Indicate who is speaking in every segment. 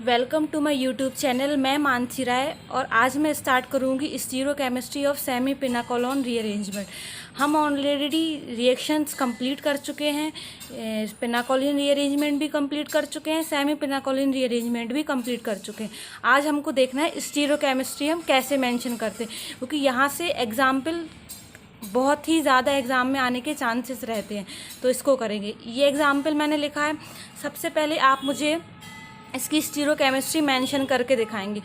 Speaker 1: Welcome to my YouTube channel. मैं मानसी राय और आज मैं स्टार्ट करूंगी stereochemistry of semi pinacolone rearrangement. हम ऑलरेडी रिएक्शंस कंप्लीट कर चुके हैं, पिनाकोलिन रीअरेंजमेंट भी कंप्लीट कर चुके हैं, सेमी पिनाकोलिन रीअरेंजमेंट भी कंप्लीट कर चुके हैं। आज हमको देखना है स्टीरियोकेमिस्ट्री हम कैसे मेंशन करते हैं, क्योंकि यहाँ से एग्जाम्पल बहुत ही ज़्यादा एग्ज़ाम में आने के चांसेस रहते हैं, तो इसको करेंगे। ये एग्जाम्पल मैंने लिखा है। सबसे पहले आप मुझे इसकी स्टीरियोकेमिस्ट्री मेंशन करके दिखाएंगे,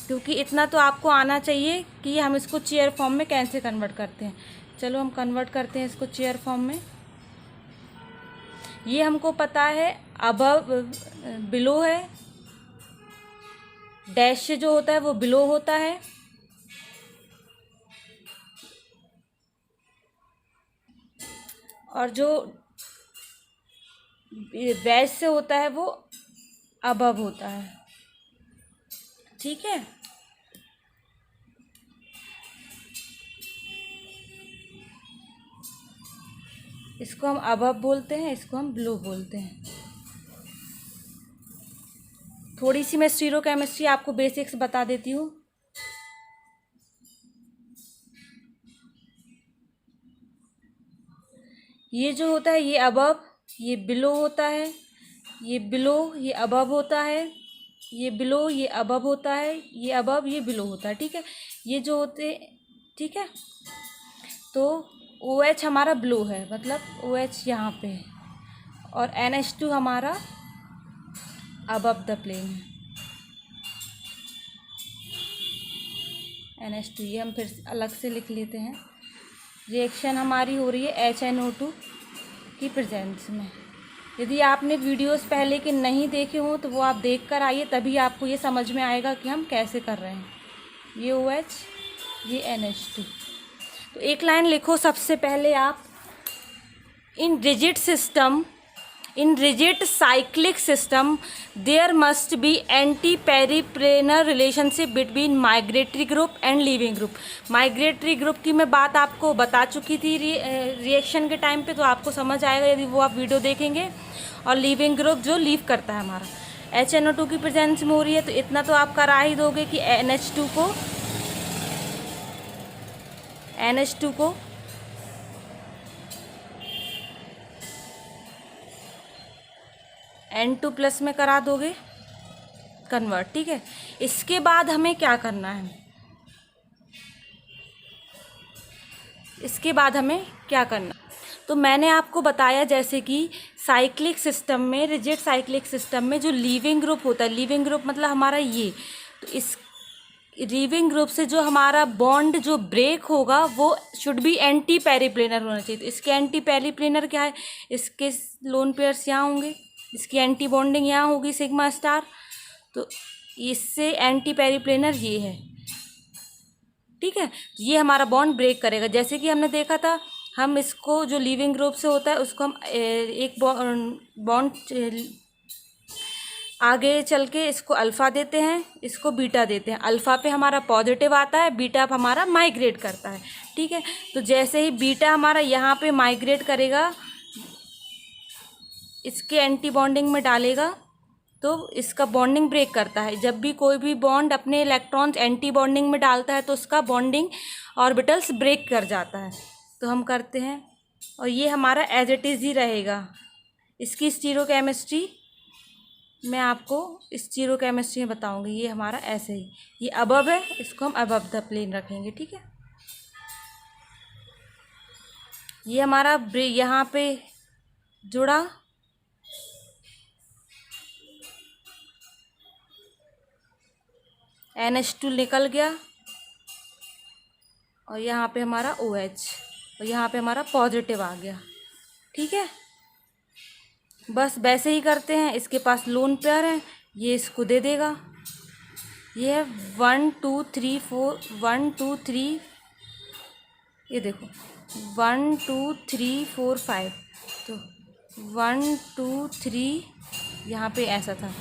Speaker 1: क्योंकि इतना तो आपको आना चाहिए कि हम इसको चेयर फॉर्म में कैसे कन्वर्ट करते हैं। चलो हम कन्वर्ट करते हैं इसको चेयर फॉर्म में। ये हमको पता है अबव बिलो है, डैश से जो होता है वो बिलो होता है, और जो वैज से होता है वो अबव होता है। ठीक है, इसको हम अबव बोलते हैं, इसको हम बिलो बोलते हैं। थोड़ी सी मैं स्टीरियोकेमिस्ट्री आपको बेसिक्स बता देती हूँ। ये जो होता है ये अबव, ये बिलो होता है, ये बिलो, ये अबव होता है, ये बिलो, ये अबव होता है, ये अबव, ये बिलो होता है। ठीक है, ये जो होते, ठीक है, तो OH हमारा ब्लू है, मतलब OH यहाँ पे है, और NH2 हमारा अबव द प्लेन है। NH2 ये हम फिर अलग से लिख लेते हैं। रिएक्शन हमारी हो रही है HNO2 की प्रेजेंस में। यदि आपने वीडियोस पहले के नहीं देखे हों तो वो आप देख कर आइए, तभी आपको ये समझ में आएगा कि हम कैसे कर रहे हैं। ये OH, ये NH2। तो एक लाइन लिखो सबसे पहले आप, in rigid cyclic system there must be anti periplanar relationship between migratory group and leaving group. Migratory group की मैं बात आपको बता चुकी थी रिएक्शन के टाइम पे, तो आपको समझ आएगा यदि वो आप वीडियो देखेंगे। और लीविंग ग्रुप जो लीव करता है हमारा, HNO2 की प्रेजेंस में हो रही है, तो इतना तो आप करा ही दोगे कि NH2 को N2+ में करा दोगे कन्वर्ट। ठीक है, इसके बाद हमें क्या करना है, इसके बाद हमें क्या करना, तो मैंने आपको बताया जैसे कि साइक्लिक सिस्टम में, रिजिड साइक्लिक सिस्टम में जो लीविंग ग्रुप होता है, लीविंग ग्रुप मतलब हमारा ये, तो इस लीविंग ग्रुप से जो हमारा बॉन्ड जो ब्रेक होगा वो शुड बी एंटी पेरिप्लेनर होना चाहिए। तो इसके एंटी पेरिप्लेनर क्या है, इसके लोन पेयर्स यहाँ होंगे, इसकी एंटी बॉन्डिंग यहाँ होगी सिग्मा स्टार, तो इससे एंटी पेरिप्लेनर ये है। ठीक है, ये हमारा बॉन्ड ब्रेक करेगा। जैसे कि हमने देखा था, हम इसको जो लीविंग ग्रुप से होता है उसको हम एक बॉन्ड आगे चल के इसको अल्फ़ा देते हैं, इसको बीटा देते हैं। अल्फ़ा पे हमारा पॉजिटिव आता है, बीटा पे हमारा माइग्रेट करता है। ठीक है, तो जैसे ही बीटा हमारा यहाँ पे माइग्रेट करेगा, इसके एंटी बॉन्डिंग में डालेगा, तो इसका बॉन्डिंग ब्रेक करता है। जब भी कोई भी बॉन्ड अपने इलेक्ट्रॉन्स एंटी बॉन्डिंग में डालता है तो उसका बॉन्डिंग ऑर्बिटल्स ब्रेक कर जाता है। तो हम करते हैं, और ये हमारा एज इट इज़ ही रहेगा। इसकी स्टीरियोकेमिस्ट्री मैं आपको स्टीरियोकेमिस्ट्री में बताऊंगी। ये हमारा ऐसे ही, ये अबव है, इसको हम अबव द प्लेन रखेंगे। ठीक है, ये हमारा यहाँ पे जुड़ा, NH2 निकल गया, और यहाँ पे हमारा OH, और यहाँ पे हमारा पॉजिटिव आ गया। ठीक है, बस वैसे ही करते हैं। इसके पास लोन पेयर है, ये इसको दे देगा। ये है 1 2 3 4, 1 2 3, ये देखो 1 2 3 4 5, तो 1 2 3, यहाँ पे ऐसा था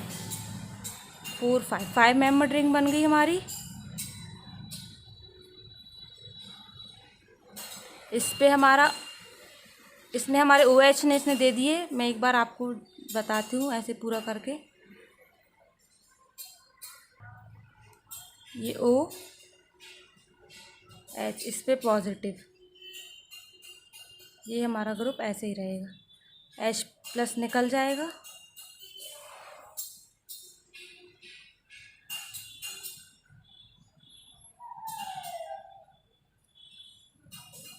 Speaker 1: 4 5 मेंबर रिंग बन गई हमारी। इस पे हमारा, इसने हमारे OH ने इसने दे दिए। मैं एक बार आपको बताती हूँ ऐसे पूरा करके। ये O H, इस पे पॉजिटिव, ये हमारा ग्रुप ऐसे ही रहेगा, H प्लस निकल जाएगा।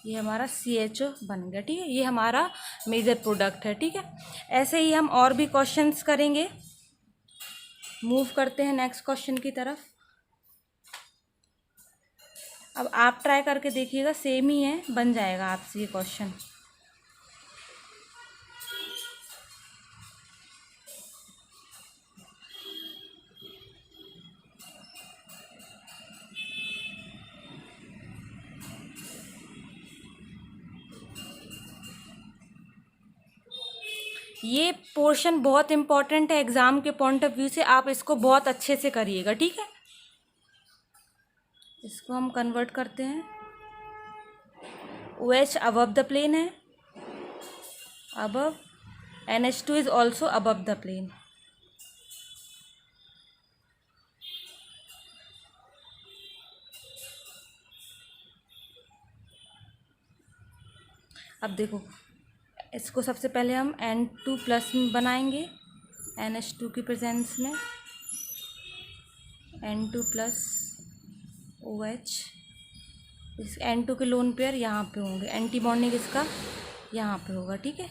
Speaker 1: ये हमारा CHO बन गया, ठीक है। ये हमारा मेजर प्रोडक्ट है, ठीक है। ऐसे ही हम और भी क्वेश्चंस करेंगे। मूव करते हैं नेक्स्ट क्वेश्चन की तरफ। अब आप ट्राई करके देखिएगा, सेम ही है, बन जाएगा आपसे ये क्वेश्चन। ये पोर्शन बहुत इंपॉर्टेंट है एग्ज़ाम के पॉइंट ऑफ व्यू से, आप इसको बहुत अच्छे से करिएगा, ठीक है। इसको हम कन्वर्ट करते हैं। OH अबव द प्लेन है, above, NH2 is also above the plane. अब देखो, इसको सबसे पहले हम N2 प्लस बनाएंगे, NH2 की प्रेजेंस में, N2 प्लस OH। इस N2 के लोन पेयर यहाँ पे होंगे, एंटी बॉन्डिंग इसका यहाँ पे होगा, ठीक है।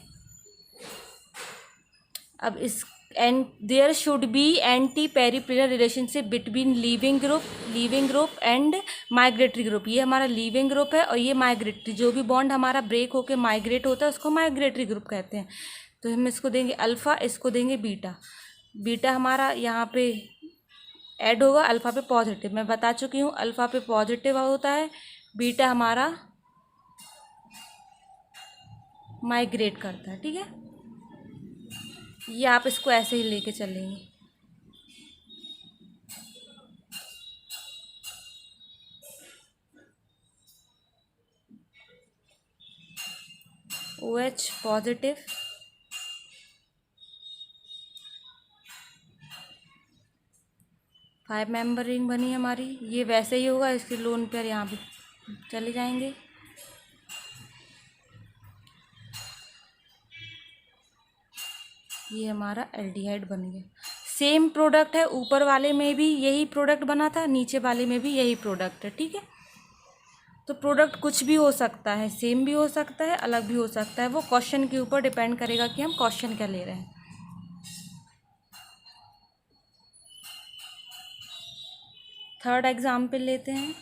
Speaker 1: अब इस there should be anti periplanar relationship between leaving group and migratory group. ये हमारा लीविंग ग्रुप है और ये माइग्रेटरी, जो भी बॉन्ड हमारा ब्रेक होके माइग्रेट होता है उसको माइग्रेटरी ग्रुप कहते हैं। तो हम इसको देंगे अल्फ़ा, इसको देंगे बीटा। बीटा हमारा यहाँ पे ऐड होगा, अल्फ़ा पे पॉजिटिव, मैं बता चुकी हूँ अल्फ़ा पे पॉजिटिव होता है, बीटा हमारा माइग्रेट करता है, ठीक है। ये आप इसको ऐसे ही लेके चलेंगे। OH positive, five member ring बनी हमारी। ये वैसे ही होगा, इसके लोन पेयर यहाँ पे चले जाएंगे। ये हमारा एल्डिहाइड बन गया। सेम प्रोडक्ट है, ऊपर वाले में भी यही प्रोडक्ट बना था, नीचे वाले में भी यही प्रोडक्ट है, ठीक है। तो प्रोडक्ट कुछ भी हो सकता है, सेम भी हो सकता है, अलग भी हो सकता है, वो क्वेश्चन के ऊपर डिपेंड करेगा कि हम क्वेश्चन क्या ले रहे हैं। थर्ड एग्जाम्पल लेते हैं।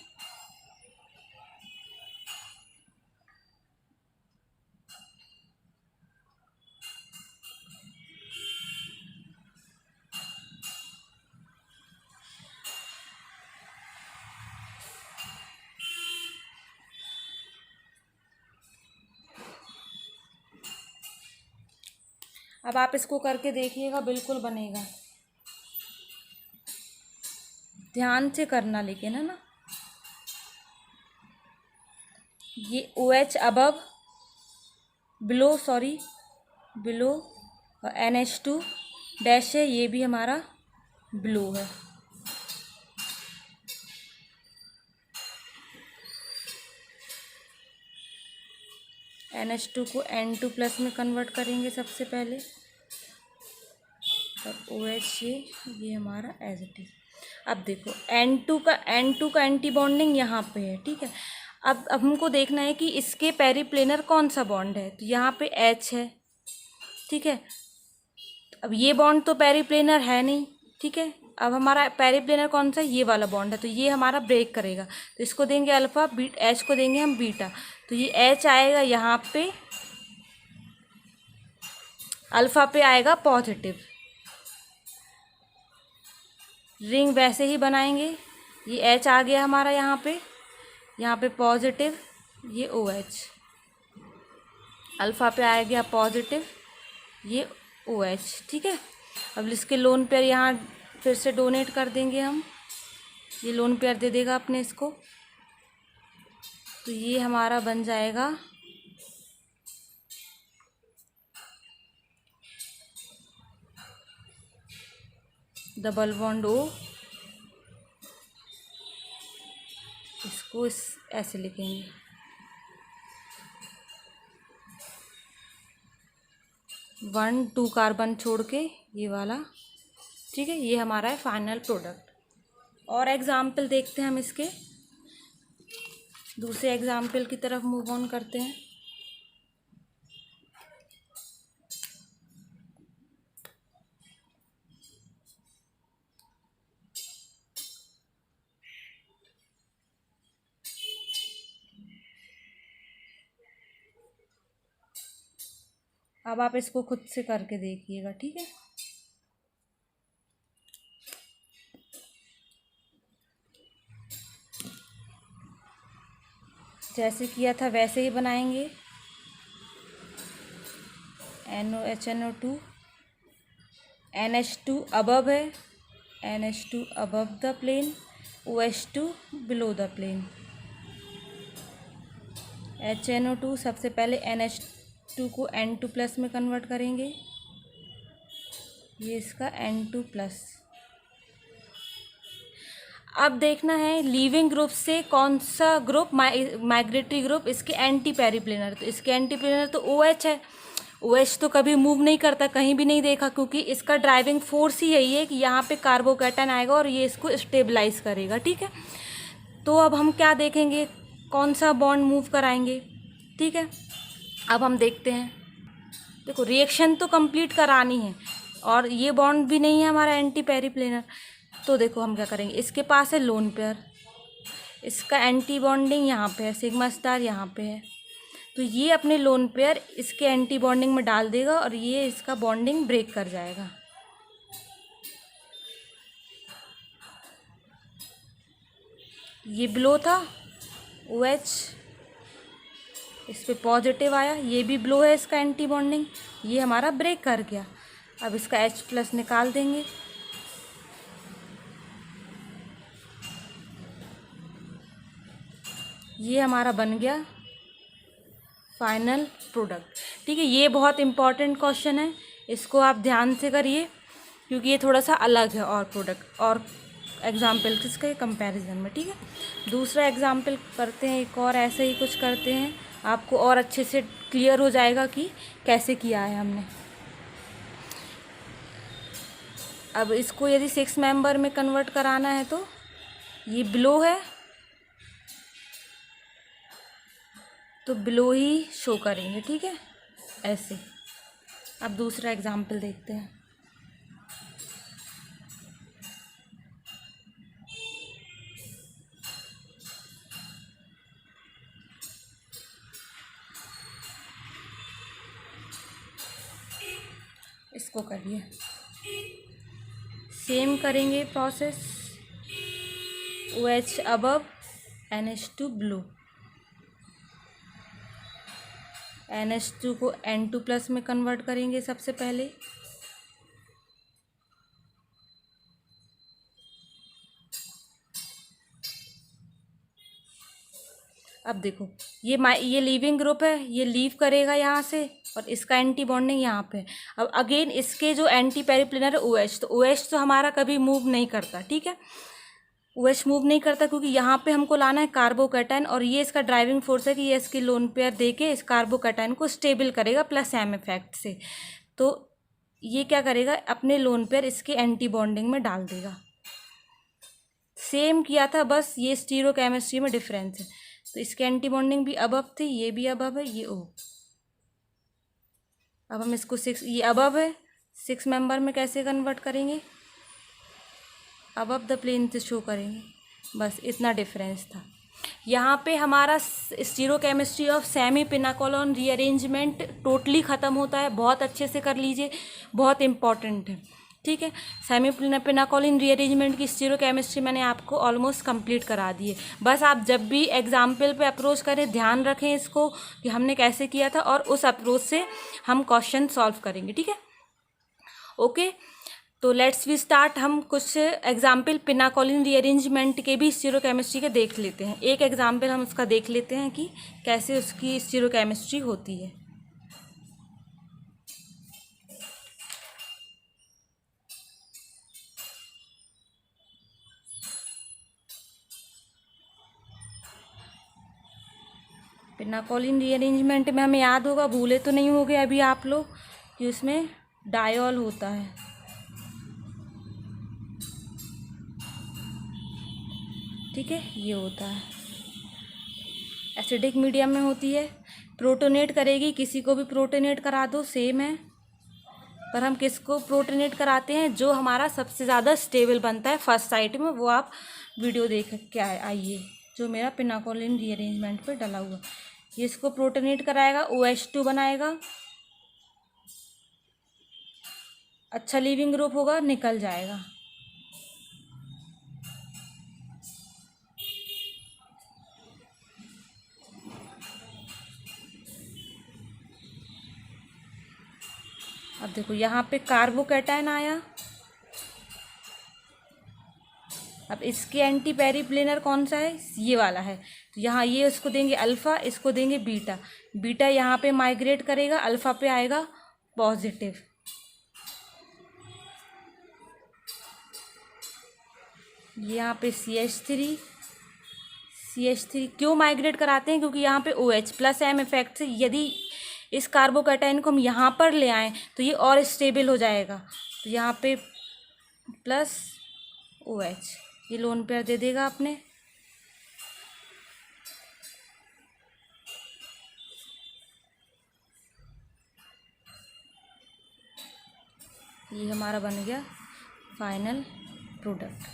Speaker 1: अब आप इसको करके देखिएगा, बिल्कुल बनेगा। ध्यान से करना लेकिन, है ना। ये OH above, below sorry, below, और NH2 डैश है, ये भी हमारा बिलो है। NH2 को N2 प्लस में कन्वर्ट करेंगे सबसे पहले, और OH ये हमारा एज इट इज। अब देखो N2 का एंटी बॉन्डिंग यहाँ पे है, ठीक है। अब हमको देखना है कि इसके पेरिप्लेनर कौन सा बॉन्ड है, तो यहाँ पे H है, ठीक है। अब ये बॉन्ड तो पेरिप्लेनर है नहीं, ठीक है। अब हमारा पेरिप्लेनर कौन सा है, ये वाला बॉन्ड है, तो ये हमारा ब्रेक करेगा, तो इसको देंगे अल्फ़ा, H को देंगे हम बीटा, तो ये H आएगा यहाँ पे, अल्फ़ा पे आएगा पॉजिटिव, रिंग वैसे ही बनाएंगे। ये H आ गया हमारा यहाँ पे पॉजिटिव, ये OH, अल्फ़ा पे आ गया पॉजिटिव, ये OH, ठीक है। अब इसके लोन पेयर यहाँ फिर से डोनेट कर देंगे हम, ये लोन पेयर दे देगा अपने इसको, तो ये हमारा बन जाएगा डबल बॉन्ड O, इसको इस ऐसे लिखेंगे, 1 2 कार्बन छोड़ के ये वाला, ठीक है। ये हमारा है फाइनल प्रोडक्ट। और एग्जाम्पल देखते हैं हम इसके, दूसरे एग्जाम्पल की तरफ मूव ऑन करते हैं। अब आप इसको खुद से करके देखिएगा, ठीक है। जैसे किया था वैसे ही बनाएंगे। NOHNO2, NH2 अबव है, NH2 above the plane, OH2 below the plane. HNO2 सबसे पहले NH2 को N2 प्लस में कन्वर्ट करेंगे, ये इसका N2 प्लस। अब देखना है लीविंग ग्रुप से कौन सा ग्रुप माइग्रेटरी ग्रुप, इसके एंटी पेरिप्लेनर। तो इसके एंटी पेरिप्लेनर तो OH है। OH तो कभी मूव नहीं करता, कहीं भी नहीं देखा, क्योंकि इसका ड्राइविंग फोर्स ही यही है कि यहाँ पे कार्बोकैटायन आएगा और ये इसको स्टेबलाइज करेगा, ठीक है। तो अब हम क्या देखेंगे, कौन सा बॉन्ड मूव कराएंगे, ठीक है। अब हम देखते हैं, देखो रिएक्शन तो कंप्लीट करानी है और ये बॉन्ड भी नहीं है हमारा एंटी पेरिप्लेनर। तो देखो हम क्या करेंगे, इसके पास है लोन पेयर, इसका एंटी बॉन्डिंग यहाँ पे है, सिग्मा स्टार यहाँ पे है। तो ये अपने लोन पेयर इसके एंटी बॉन्डिंग में डाल देगा और ये इसका बॉन्डिंग ब्रेक कर जाएगा। ये ब्लो था OH, इस पे पॉजिटिव आया, ये भी ब्लो है इसका एंटी बॉन्डिंग, ये हमारा ब्रेक कर गया। अब इसका H प्लस निकाल देंगे, ये हमारा बन गया फाइनल प्रोडक्ट, ठीक है। ये बहुत इम्पॉर्टेंट क्वेश्चन है, इसको आप ध्यान से करिए क्योंकि ये थोड़ा सा अलग है और प्रोडक्ट और एग्जाम्पल किसके कंपैरिजन में, ठीक है। दूसरा एग्जाम्पल करते हैं, एक और ऐसे ही कुछ करते हैं, आपको और अच्छे से क्लियर हो जाएगा कि कैसे किया है हमने। अब इसको यदि 6 मेंबर में कन्वर्ट कराना है तो ये बिलो है तो बिलो ही शो करेंगे, ठीक है, ऐसे। अब दूसरा एग्जाम्पल देखते हैं। इसको करिए, सेम करेंगे process, OH above, NH2 blue, NH2 को N2 प्लस में कन्वर्ट करेंगे सबसे पहले, अब देखो ये लीविंग ग्रुप है, ये लीव करेगा यहाँ से और इसका एंटी बॉन्डिंग यहाँ पे। अब अगेन इसके जो एंटी पेरिप्लेनर है OH, तो OH तो हमारा कभी मूव नहीं करता, ठीक है। OH मूव नहीं करता क्योंकि यहाँ पे हमको लाना है कार्बोकैटायन और ये इसका ड्राइविंग फोर्स है कि ये इसकी लोन पेयर दे के इस कार्बोकैटायन को स्टेबल करेगा प्लस M इफेक्ट से। तो ये क्या करेगा, अपने लोन पेयर इसके एंटी बॉन्डिंग में डाल देगा। सेम किया था, बस ये स्टीरियोकेमिस्ट्री में डिफरेंस है। तो इसके एंटी बॉन्डिंग भी अबव थी, ये भी अबव है, ये O। अब हम इसको 6, ये अबव है, 6 मेंबर में कैसे कन्वर्ट करेंगे, अबव द प्लेन से शो करेंगे, बस इतना डिफरेंस था। यहाँ पे हमारा stereochemistry of semi pinacolone rearrangement totally ख़त्म होता है। बहुत अच्छे से कर लीजिए, बहुत इम्पॉर्टेंट है, ठीक है। सेमी पिनाकोलिन रीअरेंजमेंट की स्टीरियोकेमिस्ट्री मैंने आपको ऑलमोस्ट कंप्लीट करा दी है। बस आप जब भी एग्जाम्पल पे अप्रोच करें ध्यान रखें इसको कि हमने कैसे किया था और उस अप्रोच से हम क्वेश्चन सॉल्व करेंगे, ठीक है। ओके, तो लेट्स वी स्टार्ट। हम कुछ एग्जाम्पल पिनाकोलिन रीअरेंजमेंट के भी स्टीरियोकेमिस्ट्री के देख लेते हैं। एक एग्जाम्पल हम उसका देख लेते हैं कि कैसे उसकी स्टीरियोकेमिस्ट्री होती है। पिनाकोलिन रीअरेंजमेंट में हमें याद होगा, भूले तो नहीं होगे अभी आप लोग, कि उसमें डायोल होता है। ठीक है, ये होता है। एसिडिक मीडियम में होती है, प्रोटोनेट करेगी, किसी को भी प्रोटोनेट करा दो सेम है, पर हम किसको प्रोटोनेट कराते हैं, जो हमारा सबसे ज़्यादा स्टेबल बनता है फर्स्ट साइट में, वो आप वीडियो देख के आइए, जो मेरा पिनाकोलिन रीअरेंजमेंट पे डला हुआ। ये इसको प्रोटोनेट कराएगा, OH2 बनाएगा, अच्छा लीविंग ग्रुप होगा, निकल जाएगा। अब देखो यहाँ पे कार्बोकैटायन आया, अब इसके एंटी पेरिप्लेनर कौन सा है, ये वाला है, तो यहाँ ये इसको देंगे अल्फ़ा, इसको देंगे बीटा, बीटा यहाँ पे माइग्रेट करेगा, अल्फ़ा पे आएगा पॉजिटिव। यहाँ पे CH3 क्यों माइग्रेट कराते हैं, क्योंकि यहाँ पे OH+M इफेक्ट से यदि इस कार्बोकैटायन को हम यहाँ पर ले आएँ तो ये और स्टेबल हो जाएगा, तो यहाँ पे प्लस OH, ये लोन पेयर दे देगा आपने। ये हमारा बन गया फाइनल प्रोडक्ट।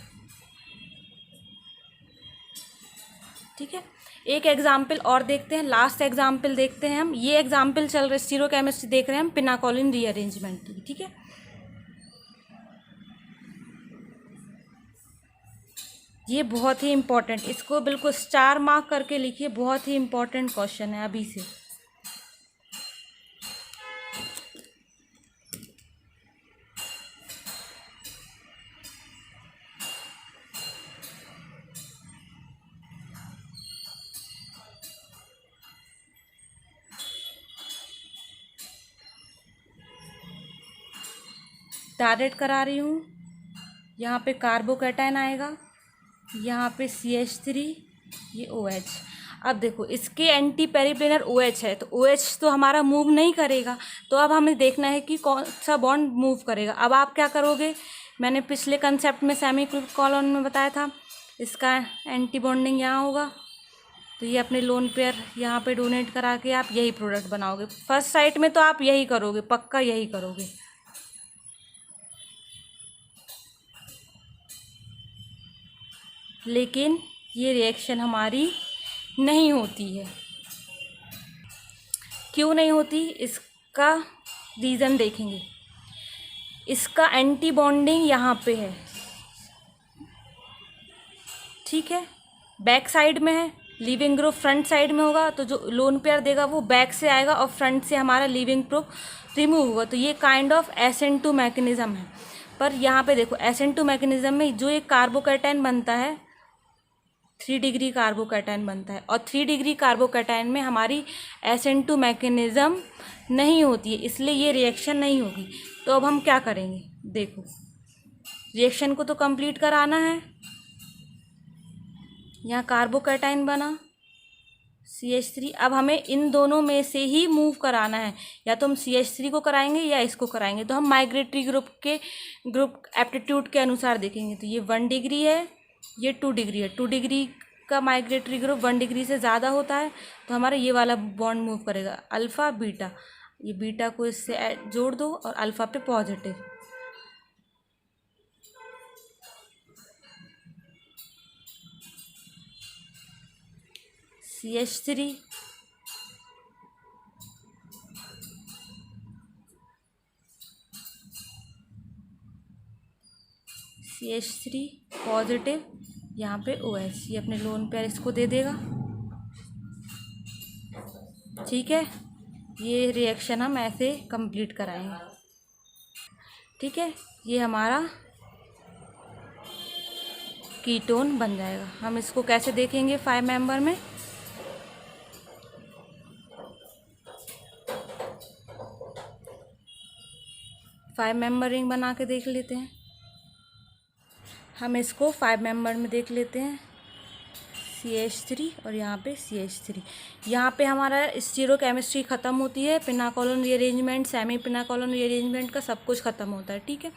Speaker 1: ठीक है, एक एग्जाम्पल और देखते हैं, लास्ट एग्जाम्पल देखते हैं हम। ये एग्जाम्पल चल रहे स्टीरोकेमिस्ट्री देख रहे हैं हम पिनाकोलिन रीअरेंजमेंट की। ठीक है, ये बहुत ही इम्पोर्टेंट, इसको बिल्कुल स्टार मार्क करके लिखिए, बहुत ही इम्पोर्टेंट क्वेश्चन है अभी से। डायरेक्ट करा रही हूँ, यहाँ पे कार्बोकैटायन आएगा, यहाँ पे CH3, ये OH। अब देखो इसके एंटी पेरिप्लेनर OH है, तो OH तो हमारा मूव नहीं करेगा, तो अब हमें देखना है कि कौन सा बॉन्ड मूव करेगा। अब आप क्या करोगे, मैंने पिछले कंसेप्ट में सेमीकोलन में बताया था, इसका एंटी बॉन्डिंग यहाँ होगा, तो ये अपने लोन पेयर यहाँ पे डोनेट करा के आप यही प्रोडक्ट बनाओगे। फर्स्ट साइट में तो आप यही करोगे, पक्का यही करोगे। लेकिन ये रिएक्शन हमारी नहीं होती है, क्यों नहीं होती, इसका रीज़न देखेंगे। इसका एंटी बॉन्डिंग यहाँ पे है, ठीक है, बैक साइड में है, लीविंग ग्रुप फ्रंट साइड में होगा, तो जो लोन पेयर देगा वो बैक से आएगा और फ्रंट से हमारा लीविंग ग्रुप रिमूव होगा, तो ये काइंड ऑफ SN2 मैकेनिज़्म है। पर यहाँ पे देखो SN2 मैकेनिज़्म में जो एक कार्बोकैटायन बनता है, 3 डिग्री कार्बोकैटायन बनता है, और 3 डिग्री कार्बोकैटायन में हमारी SN2 मैकेनिज़्म नहीं होती है, इसलिए ये रिएक्शन नहीं होगी। तो अब हम क्या करेंगे, देखो रिएक्शन को तो कंप्लीट कराना है। यहाँ कार्बोकैटायन बना CH3, अब हमें इन दोनों में से ही मूव कराना है, या तो हम CH3 को कराएंगे या इसको कराएंगे। तो हम माइग्रेटरी ग्रुप एप्टीट्यूड के अनुसार देखेंगे, तो ये 1 डिग्री है, ये 2 डिग्री है। 2 डिग्री का माइग्रेटरी ग्रुप 1 डिग्री से ज़्यादा होता है, तो हमारा ये वाला बॉन्ड मूव करेगा, अल्फ़ा बीटा, ये बीटा को इससे जोड़ दो और अल्फ़ा पे पॉजिटिव। CH3 पॉजिटिव, यहाँ पे OH, ये अपने लोन पेयर इसको दे देगा। ठीक है, ये रिएक्शन हम ऐसे कंप्लीट कराएंगे। ठीक है, ये हमारा कीटोन बन जाएगा। हम इसको कैसे देखेंगे 5 मेंबर में, फाइव मेंबर रिंग बना के देख लेते हैं। हम इसको 5 मेंबर में देख लेते हैं। CH3 और यहाँ पे CH3। यहाँ पे हमारा स्टीरो केमिस्ट्री ख़त्म होती है, पिनाकोलन रीअरेंजमेंट, सेमी पिनाकोलन रीअरेंजमेंट का सब कुछ ख़त्म होता है। ठीक है,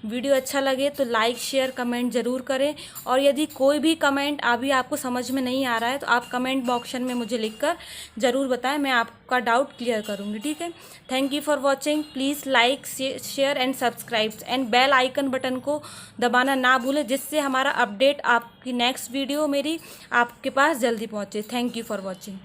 Speaker 1: वीडियो अच्छा लगे तो लाइक शेयर कमेंट ज़रूर करें, और यदि कोई भी कमेंट अभी आपको समझ में नहीं आ रहा है तो आप कमेंट बॉक्स में मुझे लिखकर ज़रूर बताएं, मैं आपका डाउट क्लियर करूँगी। ठीक है, thank you for watching. Please like share and subscribe and bell icon button को दबाना ना भूलें, जिससे हमारा अपडेट आपकी नेक्स्ट वीडियो मेरी आपके पास जल्दी पहुँचे। Thank you for watching.